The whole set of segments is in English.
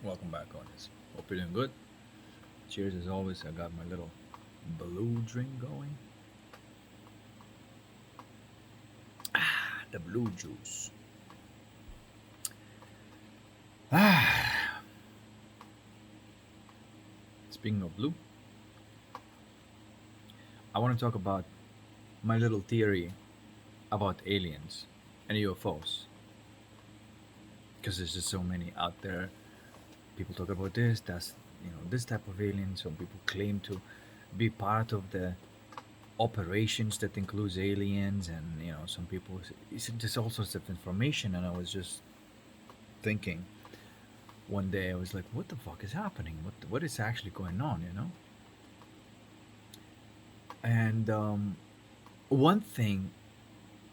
Welcome back, audience. Hope you're doing good. Cheers as always. I got my little blue drink going. The blue juice. Ah, speaking of blue, I want to talk about my little theory about aliens and UFOs because there's just so many out there. People talk about this, that's this type of alien. Some people claim to be part of the operations that includes aliens, and some people it's just all sorts of information. And I was just thinking one day, I was like, what the fuck is happening? What is actually going on, And one thing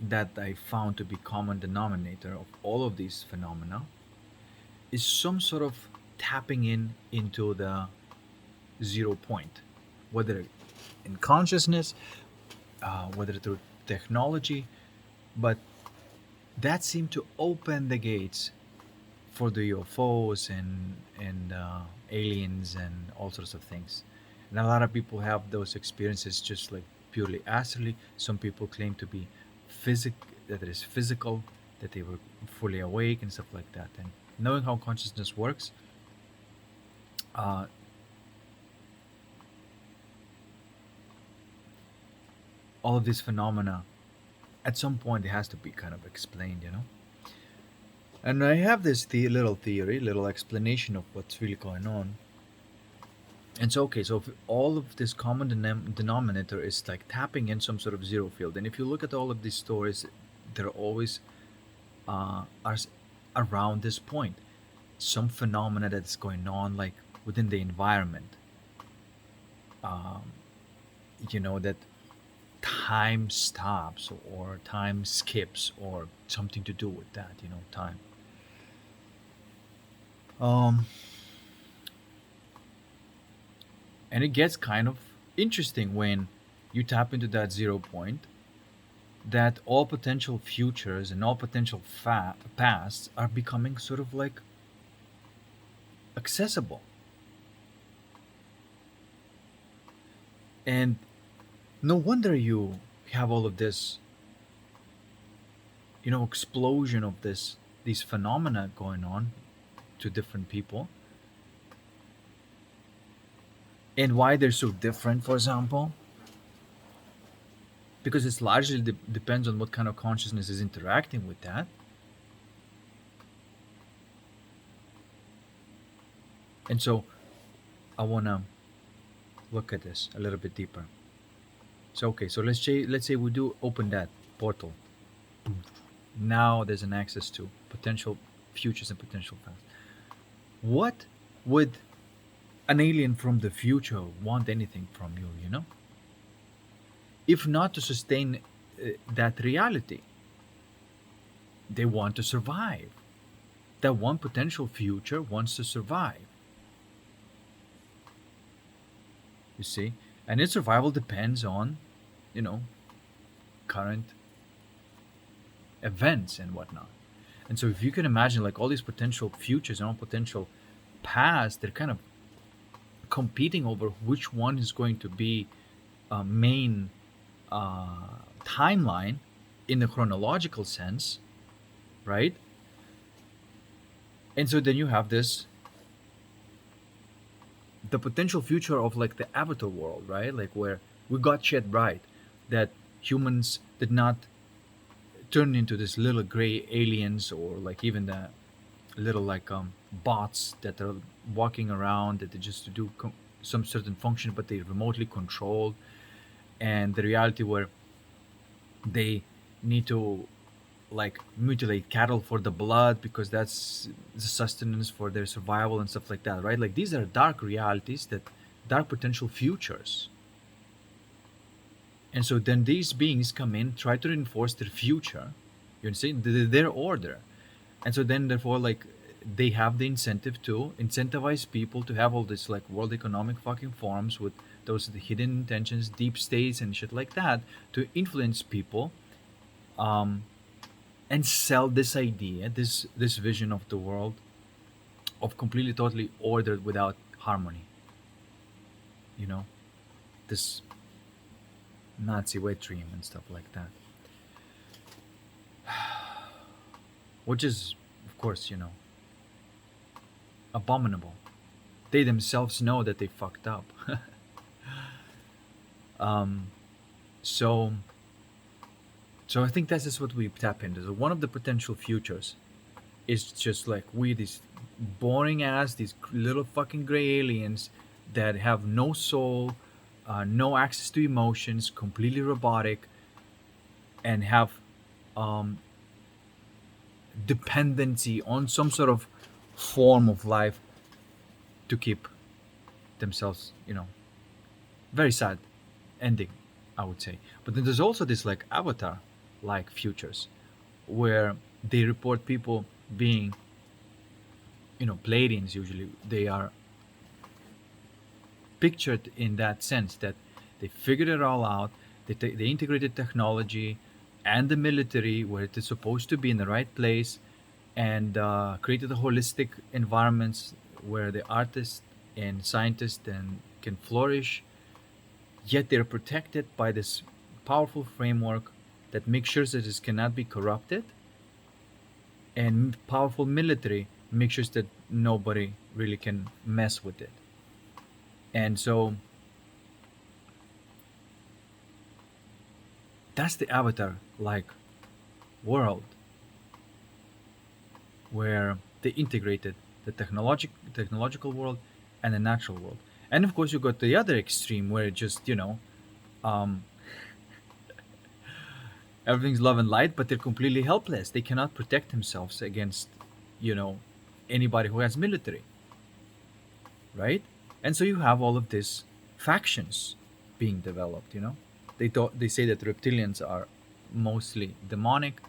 that I found to be common denominator of all of these phenomena is some sort of tapping into the zero point, whether in consciousness, whether through technology, but that seemed to open the gates for the UFOs and aliens and all sorts of things. And a lot of people have those experiences just like purely astrally. Some people claim to be that it is physical, that they were fully awake and stuff like that. And knowing how consciousness works, uh, all of these phenomena, at some point, it has to be kind of explained. And I have this little theory, little explanation of what's really going on. And so, okay, so if all of this common denominator is like tapping in some sort of zero field, and if you look at all of these stories, they're always are around this point. Some phenomena that's going on, like within the environment, um, that time stops or time skips or something to do with that, time. Um, and it gets kind of interesting when you tap into that zero point, that all potential futures and all potential pasts are becoming sort of like accessible. And no wonder you have all of this, explosion of these phenomena going on to different people, and why they're so different, for example, because it's largely depends on what kind of consciousness is interacting with that. And so I want to look at this a little bit deeper. So okay, so let's say we do open that portal. Now there's an access to potential futures and potential past. What would an alien from the future want anything from you, if not to sustain that reality? They want to survive. That one potential future wants to survive, you see? And its survival depends on, you know, current events and whatnot. And so if you can imagine like all these potential futures and all potential past, they're kind of competing over which one is going to be a main timeline in the chronological sense, right? And so then you have the potential future of like the avatar world, right? Like where we got shit right, that humans did not turn into this little gray aliens, or like even the little like bots that are walking around that they just do some certain function, but they remotely controlled. And the reality where they need to like mutilate cattle for the blood because that's the sustenance for their survival and stuff like that, right? Like these are dark realities, that dark potential futures. And so then these beings come in, try to reinforce their future, you see, their order. And so then therefore like they have the incentive to incentivize people to have all this like world economic fucking forums with those hidden intentions, deep states and shit like that, to influence people, um, and sell this idea, this vision of the world, of completely totally ordered without harmony, you know, this Nazi wet dream and stuff like that, which is, of course, abominable. They themselves know that they fucked up. um, so, so I think that's just what we tap into. So one of the potential futures is just like we, these boring ass, these little fucking gray aliens that have no soul, no access to emotions, completely robotic, and have um, dependency on some sort of form of life to keep themselves, very sad ending, I would say. But then there's also this like Avatar like futures where they report people being, Pleiadians. Usually they are pictured in that sense that they figured it all out. They integrated technology and the military where it is supposed to be in the right place, and created a holistic environments where the artists and scientists then can flourish. Yet they're protected by this powerful framework that makes sure that this cannot be corrupted, and powerful military makes sure that nobody really can mess with it. And so that's the Avatar like world where they integrated the technological world and the natural world. And of course, you got the other extreme where it just, um, everything's love and light, but they're completely helpless. They cannot protect themselves against, you know, anybody who has military, right? And so you have all of these factions being developed. They say that reptilians are mostly demonic,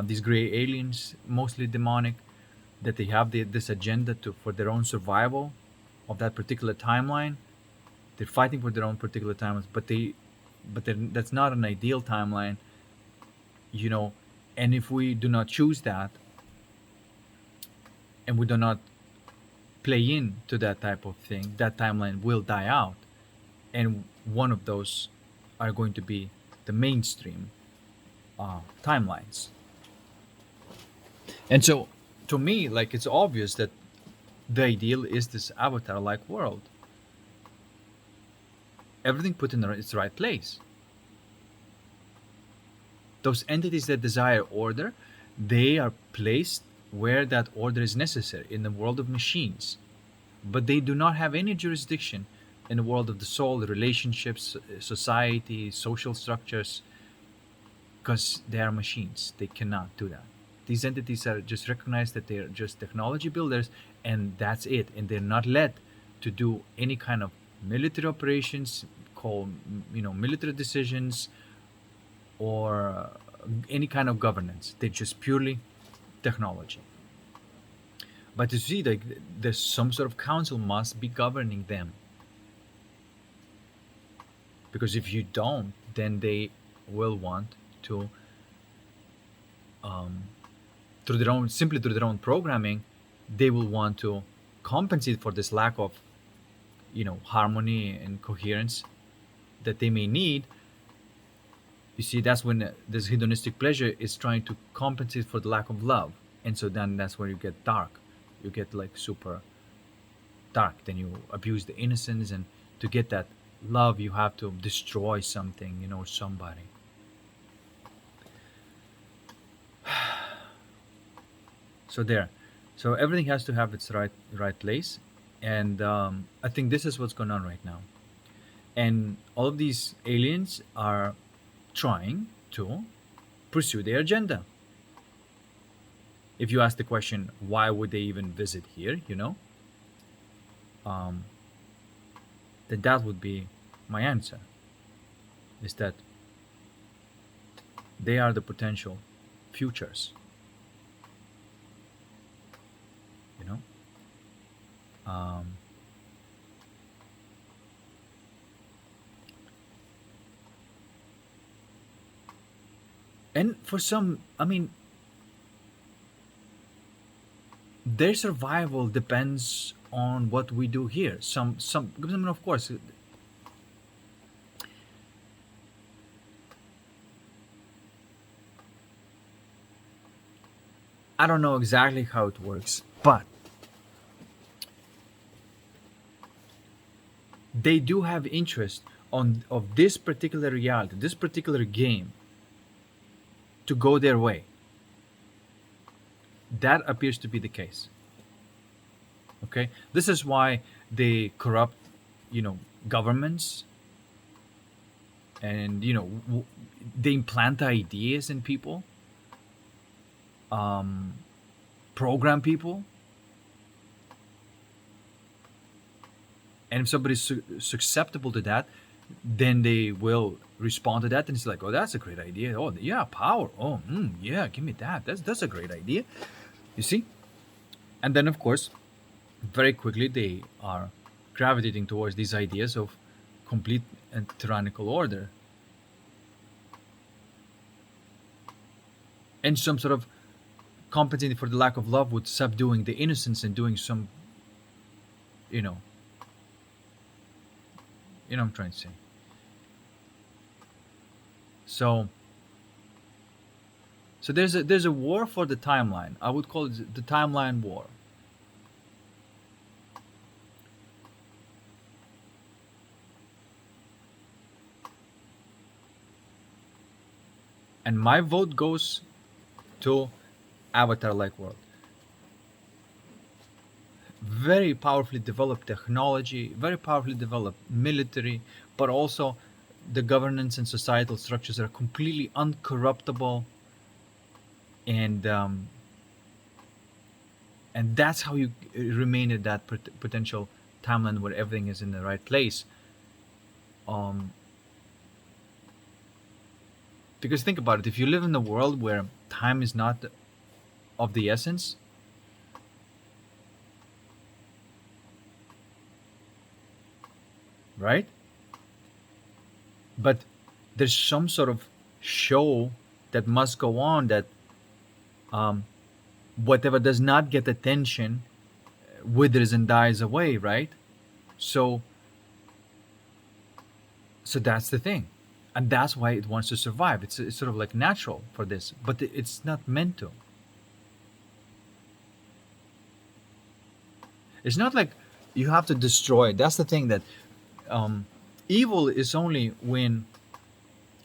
these gray aliens mostly demonic, that they have this agenda to for their own survival of that particular timeline. They're fighting for their own particular timelines, that's not an ideal timeline, you know. And if we do not choose that, and we do not play in to that type of thing, that timeline will die out, and one of those are going to be the mainstream timelines. And so, to me, like it's obvious that the ideal is this avatar-like world, everything put in its right place. Those entities that desire order, they are placed where that order is necessary in the world of machines, but they do not have any jurisdiction in the world of the soul, the relationships, society, social structures, because they are machines. They cannot do that. These entities are just recognized that they're just technology builders, and that's it. And they're not led to do any kind of military operations, call military decisions, or any kind of governance. They're just purely technology. But you see, like there's some sort of council must be governing them, because if you don't, then they will want to, um, through their own programming, they will want to compensate for this lack of, harmony and coherence that they may need. You see, that's when this hedonistic pleasure is trying to compensate for the lack of love, and so then that's where you get dark. You get like super dark. Then you abuse the innocence, and to get that love, you have to destroy something, somebody. So there, so everything has to have its right place, and I think this is what's going on right now. And all of these aliens are trying to pursue their agenda. If you ask the question, why would they even visit here, um, then that would be my answer, is that they are the potential futures, you know. Um, and for some, I mean, their survival depends on what we do here. Some I mean, of course, I don't know exactly how it works, but they do have interest on of this particular reality, this particular game to go their way. That appears to be the case. Okay, this is why they corrupt, you know, governments, and they implant ideas in people, um, program people, and if somebody's susceptible to that, then they will respond to that, and it's like, oh, that's a great idea. Oh, yeah, power. Oh, yeah, give me that. That's a great idea. You see, and then of course, very quickly they are gravitating towards these ideas of complete and tyrannical order and some sort of compensating for the lack of love with subduing the innocence and doing some, you know, what I'm trying to say. So, so there's a war for the timeline. I would call it the timeline war. And my vote goes to Avatar like world. Very powerfully developed technology, very powerfully developed military, but also the governance and societal structures are completely uncorruptible, and and that's how you remain at that potential timeline where everything is in the right place. Um, because think about it, if you live in a world where time is not of the essence, right? But there's some sort of show that must go on, that um, whatever does not get attention withers and dies away, right? So so that's the thing, and that's why it wants to survive. It's sort of like natural for this, but it's not meant to. It's not like you have to destroy it. That's the thing, that um, evil is only when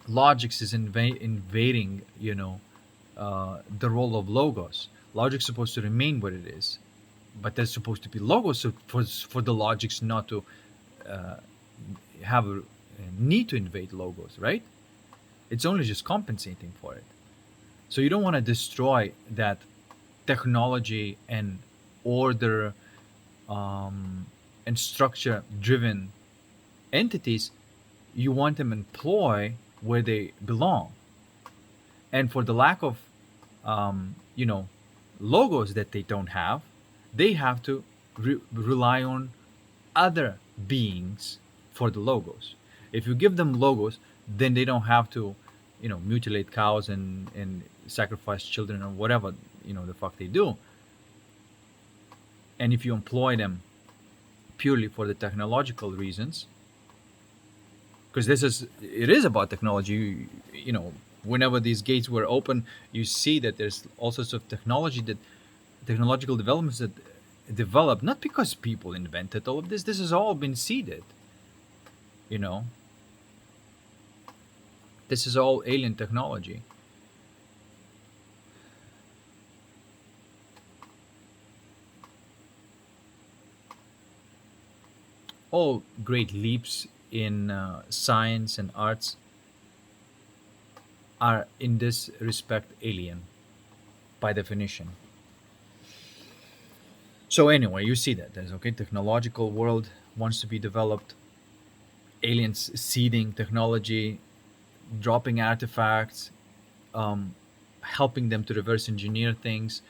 logics is invading, the role of logos. Logic's supposed to remain what it is, but there's supposed to be logos, so for the logics not to uh, have a need to invade logos, right? It's only just compensating for it. So you don't want to destroy that technology and order, and structure driven entities. You want them employ where they belong. And for the lack of logos that they don't have, they have to rely on other beings for the logos. If you give them logos, then they don't have to, mutilate cows and sacrifice children or whatever, the fuck they do. And if you employ them purely for the technological reasons, because it is about technology. Whenever these gates were open, you see that there's all sorts of technological developments that developed, not because people invented all of this. This has all been seeded. You know, this is all alien technology. All great leaps in science and arts are, in this respect, alien by definition. So anyway, you see that there's, okay, technological world wants to be developed, aliens seeding technology, dropping artifacts, um, helping them to reverse engineer things.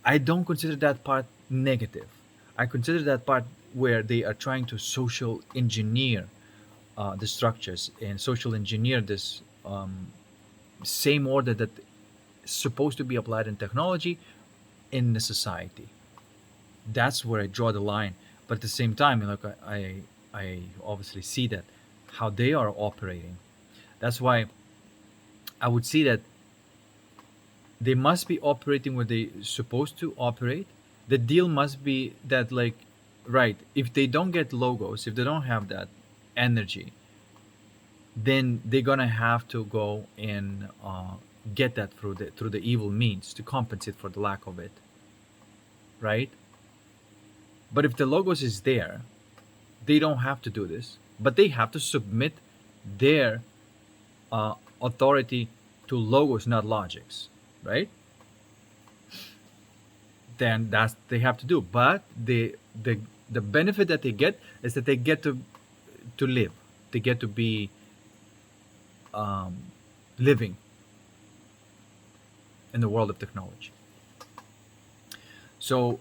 I don't consider that part negative. I consider that part where they are trying to social engineer the structures and social engineer this same order that is supposed to be applied in technology in the society. That's where I draw the line. But at the same time, like I obviously see that how they are operating. That's why I would see that they must be operating where they supposed to operate. The deal must be that, like, right, if they don't get logos, if they don't have that energy, then they're gonna have to go and get that through the evil means to compensate for the lack of it, right? But if the logos is there, they don't have to do this, but they have to submit their authority to logos, not logics, right? Then that's they have to do. But the benefit that they get is that they get to live. They get to be um, living in the world of technology. So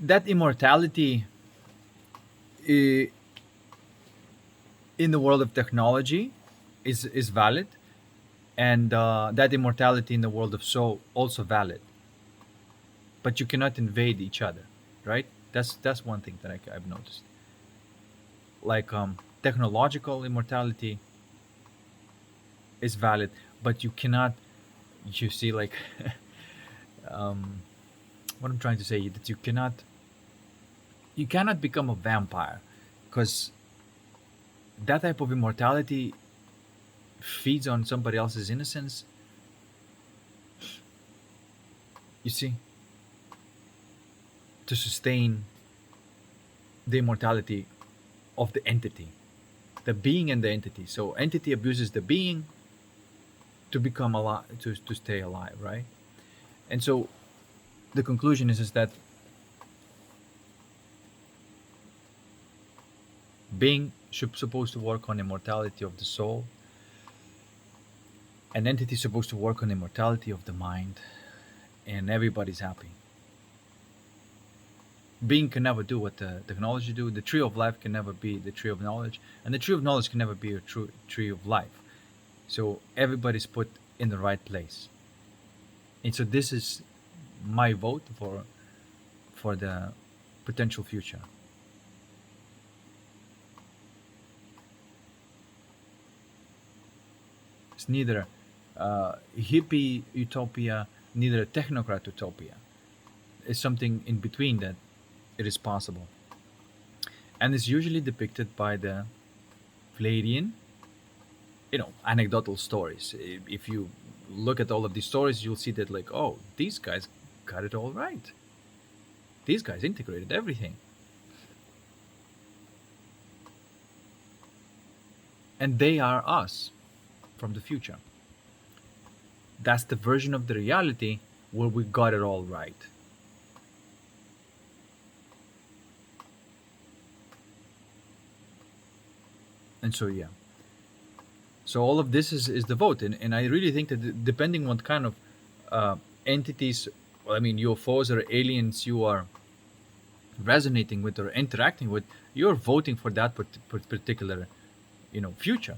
that immortality i- in the world of technology is valid, and that immortality in the world of soul also valid. But you cannot invade each other, right? That's one thing that I've noticed. Like technological immortality is valid, but you cannot. You see, like um, what I'm trying to say that you cannot become a vampire, because that type of immortality feeds on somebody else's innocence. You see, to sustain the immortality of the entity, the being and the entity. So entity abuses the being to become alive, to stay alive, right? And so the conclusion is that being supposed to work on immortality of the soul, an entity is supposed to work on immortality of the mind, and everybody's happy. Being can never do what the technology do. The tree of life can never be the tree of knowledge, and the tree of knowledge can never be a true tree of life. So everybody's put in the right place. And so this is my vote for the potential future. It's neither hippie utopia, neither a technocrat utopia. It's something in between that it is possible. And it's usually depicted by the Fladian, anecdotal stories. If you look at all of these stories, you'll see that, like, oh, these guys got it all right. These guys integrated everything. And they are us from the future. That's the version of the reality where we got it all right. And so, yeah. So all of this is the vote. And I really think that depending what kind of entities, well, I mean, UFOs or aliens you are resonating with or interacting with, you're voting for that particular, future.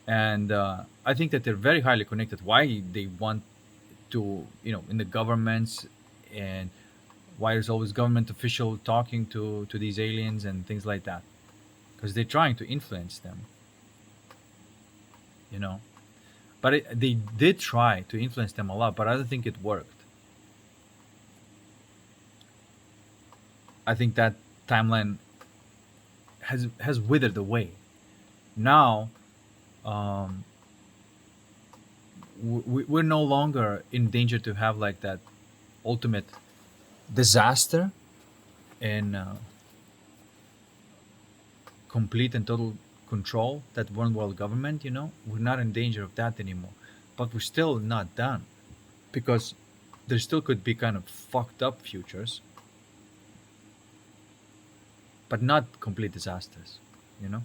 And I think that they're very highly connected. Why they want to, in the governments, and why there's always government official talking to these aliens and things like that, because they're trying to influence them, you know. But they did try to influence them a lot, but I don't think it worked. I think that timeline has withered away. Now, um, we're no longer in danger to have like that ultimate disaster and complete and total control, that one world government. We're not in danger of that anymore, but we're still not done, because there still could be kind of fucked up futures, but not complete disasters, you know.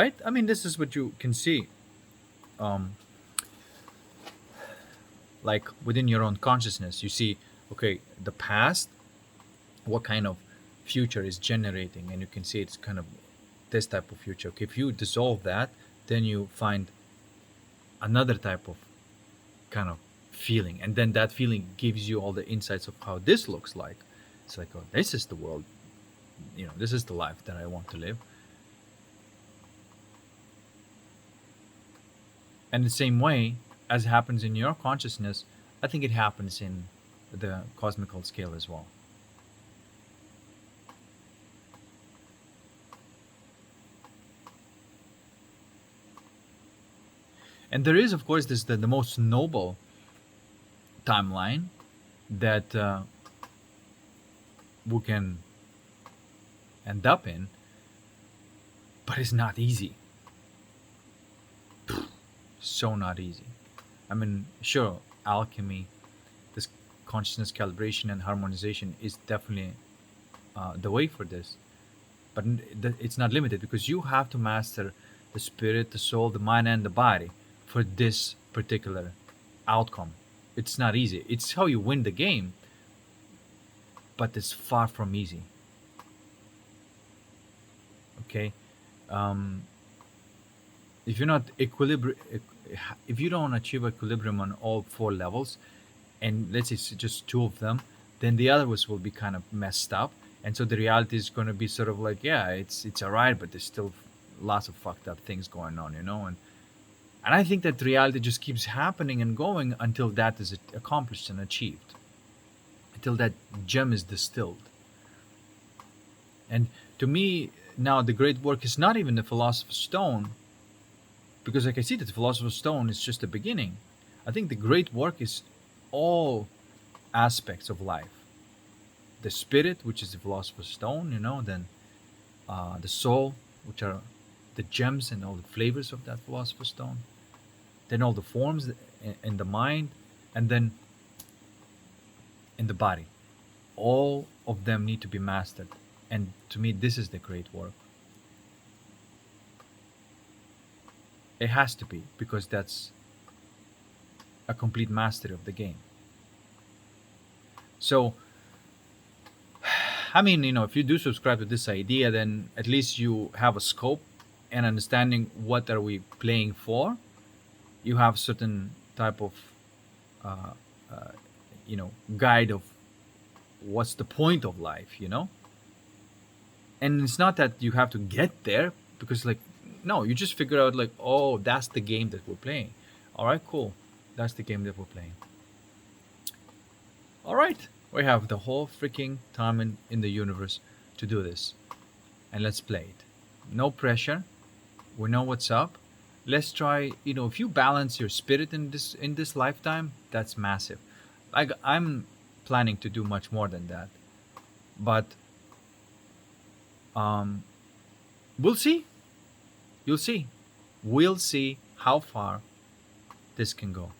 right? I mean, this is what you can see, um, like within your own consciousness. You see, okay, the past, what kind of future is generating, and you can see it's kind of this type of future. Okay, if you dissolve that, then you find another type of kind of feeling, and then that feeling gives you all the insights of how this looks like. It's like, oh, this is the world, this is the life that I want to live. And the same way as happens in your consciousness, I think it happens in the cosmical scale as well. And there is, of course, this the most noble timeline that we can end up in, but it's not easy. So not easy. I mean, sure, alchemy, this consciousness calibration and harmonization is definitely the way for this, but it's not limited, because you have to master the spirit, the soul, the mind, and the body for this particular outcome. It's not easy. It's how you win the game, but it's far from easy. Okay, um, if you're not equilibrium, if you don't achieve equilibrium on all four levels, and let's say it's just two of them, then the others will be kind of messed up, and so the reality is going to be sort of like, yeah, it's alright, but there's still lots of fucked up things going on, and I think that reality just keeps happening and going until that is accomplished and achieved, until that gem is distilled. And to me, now the great work is not even the Philosopher's Stone, because like I see that the Philosopher's Stone is just the beginning. I think the great work is all aspects of life. The spirit, which is the Philosopher's Stone, then the soul, which are the gems and all the flavors of that Philosopher's Stone, then all the forms in the mind, and then in the body. All of them need to be mastered. And to me, this is the great work. It has to be, because that's a complete mastery of the game. So, I mean, if you do subscribe to this idea, then at least you have a scope and understanding what are we playing for. You have certain type of, uh, uh, guide of what's the point of life. And it's not that you have to get there, because like, no, you just figure out like, oh, that's the game that we're playing. All right, cool. That's the game that we're playing. All right, we have the whole freaking time in the universe to do this, and let's play it. No pressure. We know what's up. Let's try. If you balance your spirit in this lifetime, that's massive. Like, I'm planning to do much more than that, but um, we'll see. You'll see. We'll see how far this can go.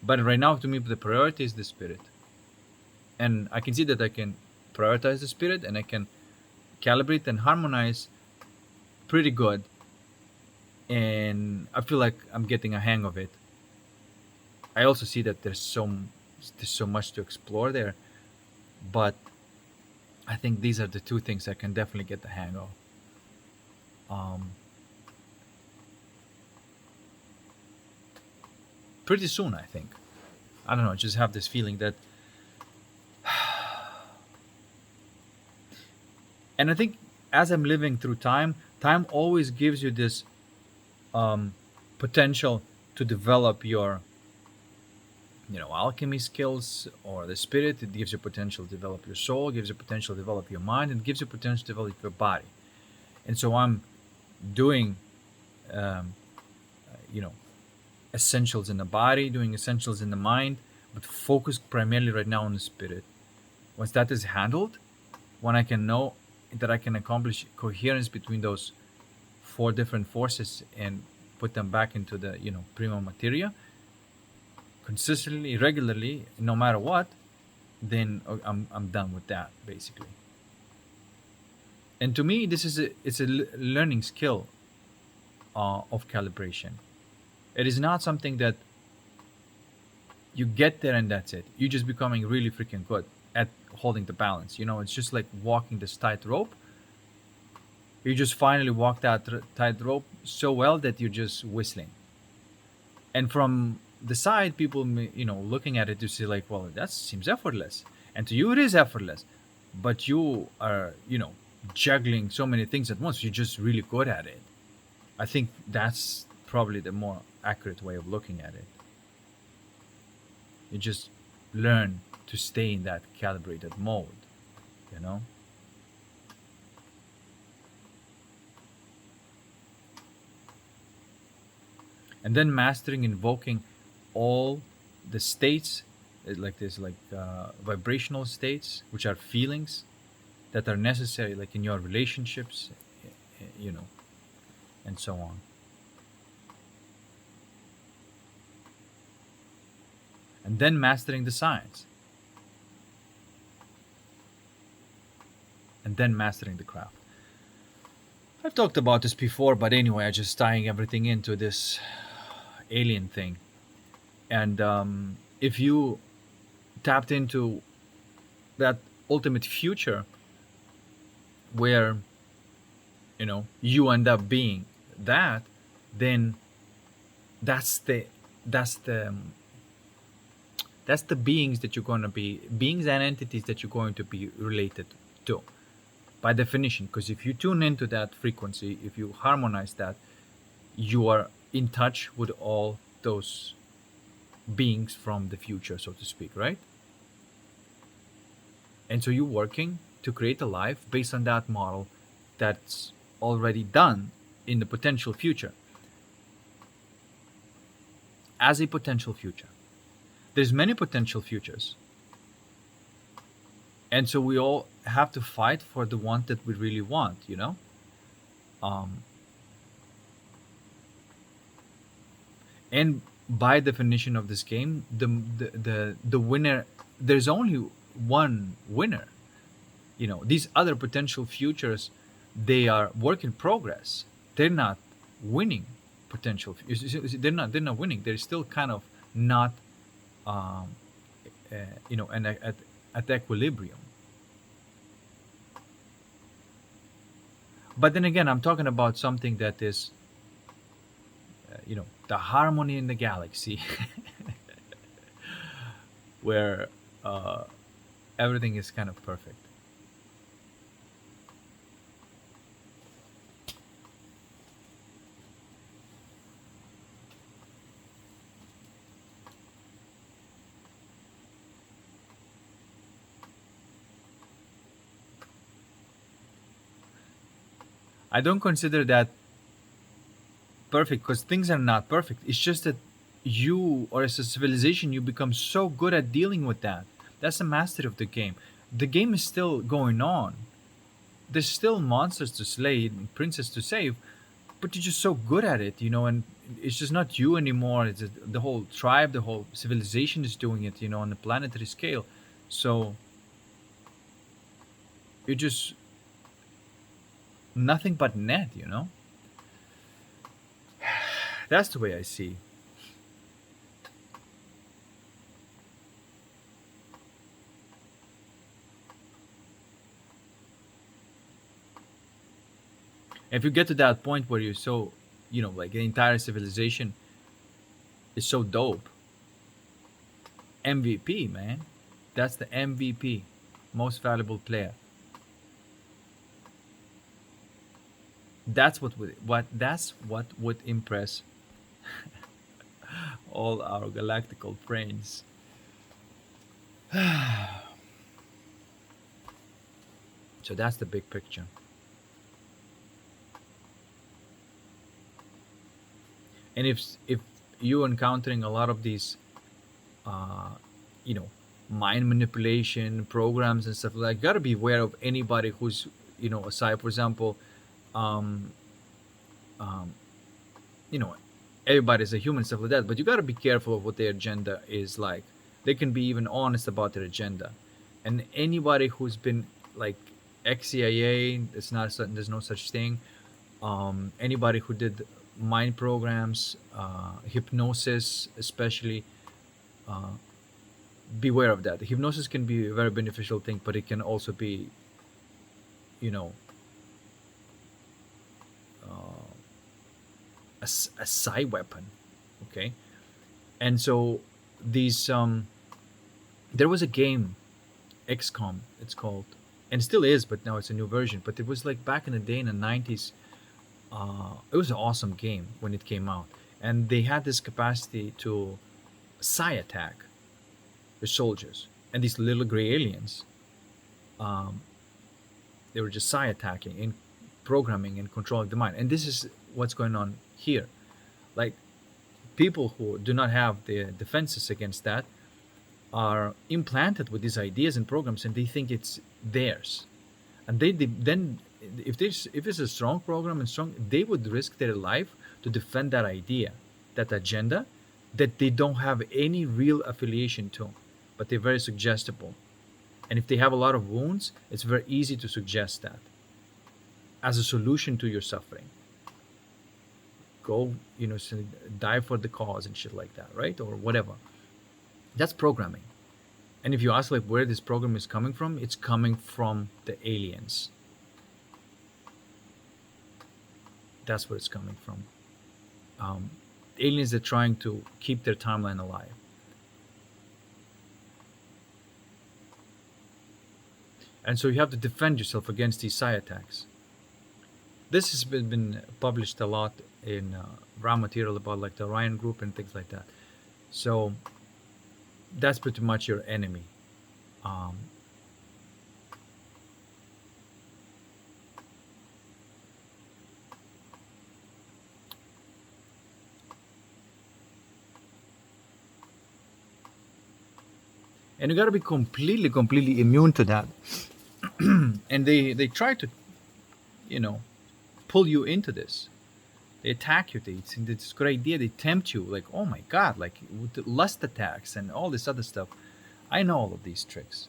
But right now, to me, the priority is the spirit. And I can see that I can prioritize the spirit, and I can calibrate and harmonize pretty good. And I feel like I'm getting a hang of it. I also see that there's so much to explore there. But I think these are the two things I can definitely get the hang of. Um, Pretty soon, I think. I don't know. I just have this feeling that, and I think as I'm living through time always gives you this um, potential to develop your, alchemy skills, or the spirit. It gives you potential to develop your soul. Gives you potential to develop your mind, and gives you potential to develop your body. And so I'm doing, um, you know, essentials in the body, doing essentials in the mind, but focused primarily right now on the spirit. Once that is handled, when I can know that I can accomplish coherence between those four different forces and put them back into the prima materia consistently, regularly, no matter what, then I'm done with that basically. And to me, this is it's a learning skill. of calibration. It is not something that you get there and that's it. You're just becoming really freaking good at holding the balance. It's just like walking this tightrope. You just finally walk that tightrope so well that you're just whistling. And from the side, people, looking at it to say like, well, that seems effortless. And to you, it is effortless. But you are, juggling so many things at once. You're just really good at it. I think that's probably the more accurate way of looking at it. You just learn to stay in that calibrated mode, you know? And then mastering invoking all the states, like this, like vibrational states, which are feelings that are necessary, like in your relationships, you know, and so on. And then mastering the science, and then mastering the craft. I've talked about this before, but anyway, I just tying everything into this alien thing. And if you tapped into that ultimate future where you end up being that, then that's the that's the that's the beings that you're going to be, beings and entities that you're going to be related to by definition. Because if you tune into that frequency, if you harmonize that, you are in touch with all those beings from the future, so to speak, right? And so you're working to create a life based on that model that's already done in the potential future. As a potential future, there's many potential futures, and so we all have to fight for the one that we really want. um, and by definition of this game, the winner, there's only one winner. These other potential futures, they are work in progress. They're not winning potential. They're not winning. They're still kind of not, um, and at equilibrium. But then again, I'm talking about something that is, the harmony in the galaxy, where uh, everything is kind of perfect. I don't consider that perfect because things are not perfect. It's just that you, or as a civilization, you become so good at dealing with that. That's the mastery of the game. The game is still going on. There's still monsters to slay and princes to save, but you're just so good at it, and it's just not you anymore. It's the whole tribe, the whole civilization is doing it, on the planetary scale. So you're just nothing but net. That's the way I see. If you get to that point where you're so, like the entire civilization is so dope, MVP, man. That's the MVP, most valuable player. That's what would impress all our galactical friends. So that's the big picture. And if you're encountering a lot of these, uh, you know, mind manipulation programs and stuff like, gotta be aware of anybody who's, aside, for example, um, um, you know, everybody's a human, stuff like that. But you gotta be careful of what their agenda is like. They can be even honest about their agenda, and anybody who's been like ex CIA, it's not there's no such thing. Anybody who did mind programs, hypnosis, especially. Uh, Beware of that. Hypnosis can be a very beneficial thing, but it can also be, you know, uh, a side weapon. Okay, and so these there was a game, XCOM. It's called, and it still is, but now it's a new version. But it was like back in the day in the '90s. It was an awesome game when it came out, and they had this capacity to psi attack the soldiers and these little gray aliens. Um, they were just psi attacking and programming and controlling the mind. And this is what's going on here. Like people who do not have the defenses against that are implanted with these ideas and programs, and they think it's theirs. And then, if it's a strong program and strong, they would risk their life to defend that idea, that agenda, that they don't have any real affiliation to, but they're very suggestible. And if they have a lot of wounds, it's very easy to suggest that as a solution to your suffering. Go, die for the cause and shit like that, right? Or whatever. That's programming. And if you ask like where this program is coming from, it's coming from the aliens. That's where it's coming from. Aliens are trying to keep their timeline alive. And so you have to defend yourself against these psi attacks. This has been published a lot in raw material about like the Orion group and things like that. So that's pretty much your enemy. Um, and you got to be completely immune to that. And they try to, you know, pull you into this. They attack you. They think it's a good idea. They tempt you. Like, oh my God, like with the lust attacks and all this other stuff. I know all of these tricks.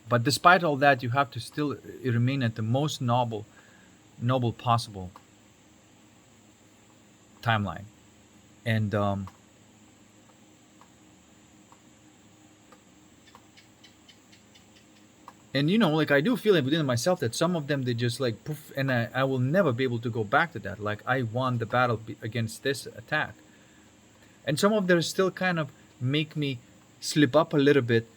But despite all that, you have to still remain at the most noble possible timeline. And like I do feel it within myself that some of them they just like poof, and I will never be able to go back to that. Like I won the battle against this attack, and some of them still kind of make me slip up a little bit,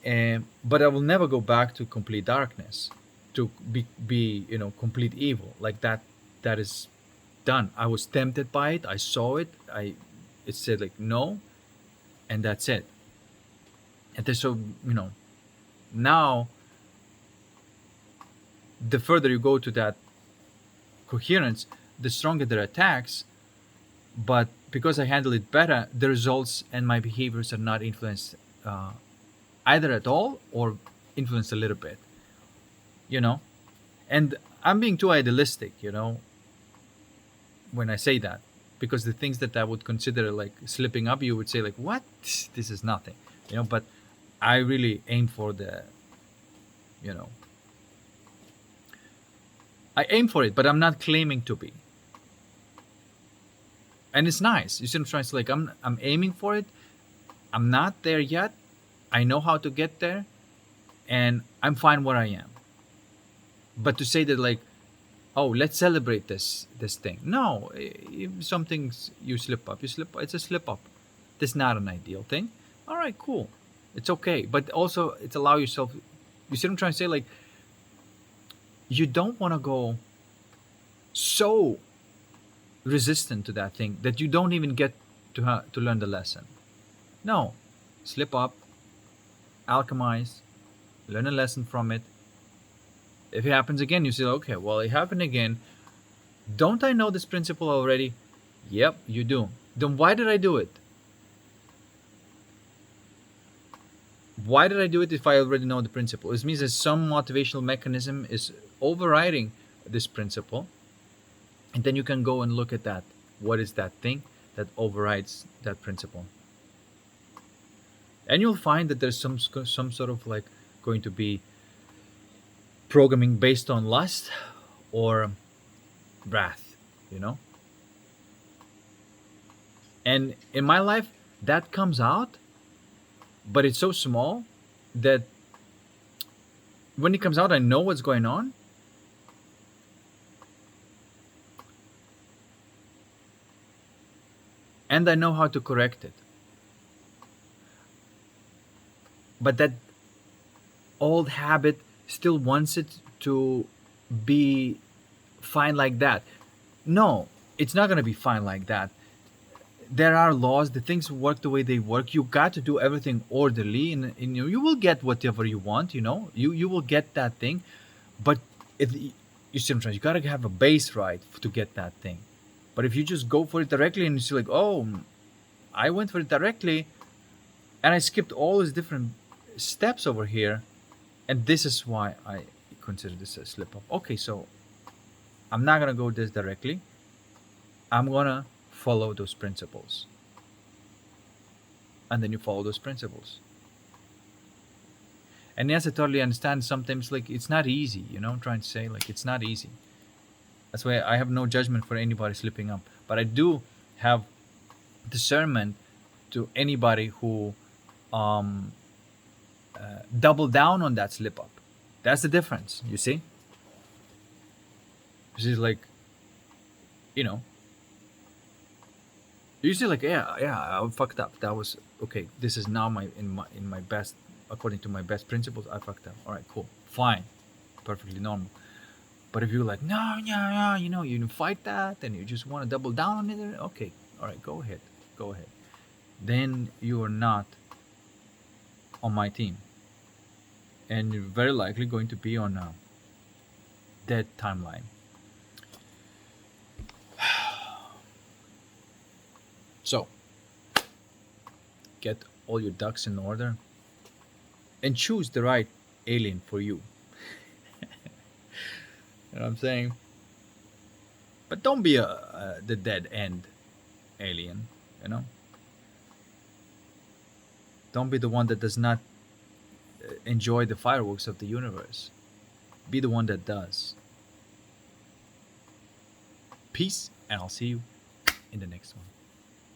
and but I will never go back to complete darkness, to be complete evil like that. That is done. I was tempted by it. I saw it. It said like no, and that's it. And then so now the further you go to that coherence, the stronger their attacks. But because I handle it better, the results and my behaviors are not influenced either at all or influenced a little bit. You know, and I'm being too idealistic. When I say that, because the things that I would consider like slipping up, you would say like, "What? This is nothing," But I really aim for the, you know, I aim for it, but I'm not claiming to be. And it's nice. You see what I'm trying to say? Like I'm aiming for it. I'm not there yet. I know how to get there, and I'm fine where I am. But to say that like, oh, let's celebrate this thing. No, if something's you slip up, you slip. It's a slip up. It's not an ideal thing. All right, cool. It's okay, but also it's allow yourself. You see what I'm trying to say? Like you don't want to go so resistant to that thing that you don't even get to learn the lesson. No, slip up, alchemize, learn a lesson from it. If it happens again, you say, okay, well, it happened again. Don't I know this principle already? Yep, you do. Then why did I do it? Why did I do it if I already know the principle? It means that some motivational mechanism is overriding this principle. And then you can go and look at that. What is that thing that overrides that principle? And you'll find that there's some sort of like going to be programming based on lust or wrath, you know? And in my life, that comes out, but it's so small that when it comes out, I know what's going on. And I know how to correct it. But that old habit still wants it to be fine like that. No, it's not going to be fine like that. There are laws, the things work the way they work. You got to do everything orderly, and you will get whatever you want, you will get that thing. But if you see what I'm trying, you got to have a base right to get that thing. But if you just go for it directly and you see like, oh, I went for it directly and I skipped all these different steps over here, and this is why I consider this a slip up. Okay, so I'm not gonna go this directly. I'm gonna follow those principles, and then you follow those principles. And yes, I totally understand. Sometimes, like, it's not easy. I'm trying to say, like, it's not easy. That's why I have no judgment for anybody slipping up, but I do have discernment to anybody who um, double down on that slip up. That's the difference. You see? She's like, you know, you see, like, yeah, yeah, I fucked up. That was okay. This is now my best, according to my best principles. I fucked up. All right, cool, fine, perfectly normal. But if you're like, no, yeah, yeah, you fight that, and you just want to double down on it, okay, all right, go ahead. Then you are not on my team, and you're very likely going to be on a dead timeline. So get all your ducks in order and choose the right alien for you. You know what I'm saying? But don't be the dead end alien. You know, don't be the one that does not enjoy the fireworks of the universe. Be the one that does. Peace, and I'll see you in the next one.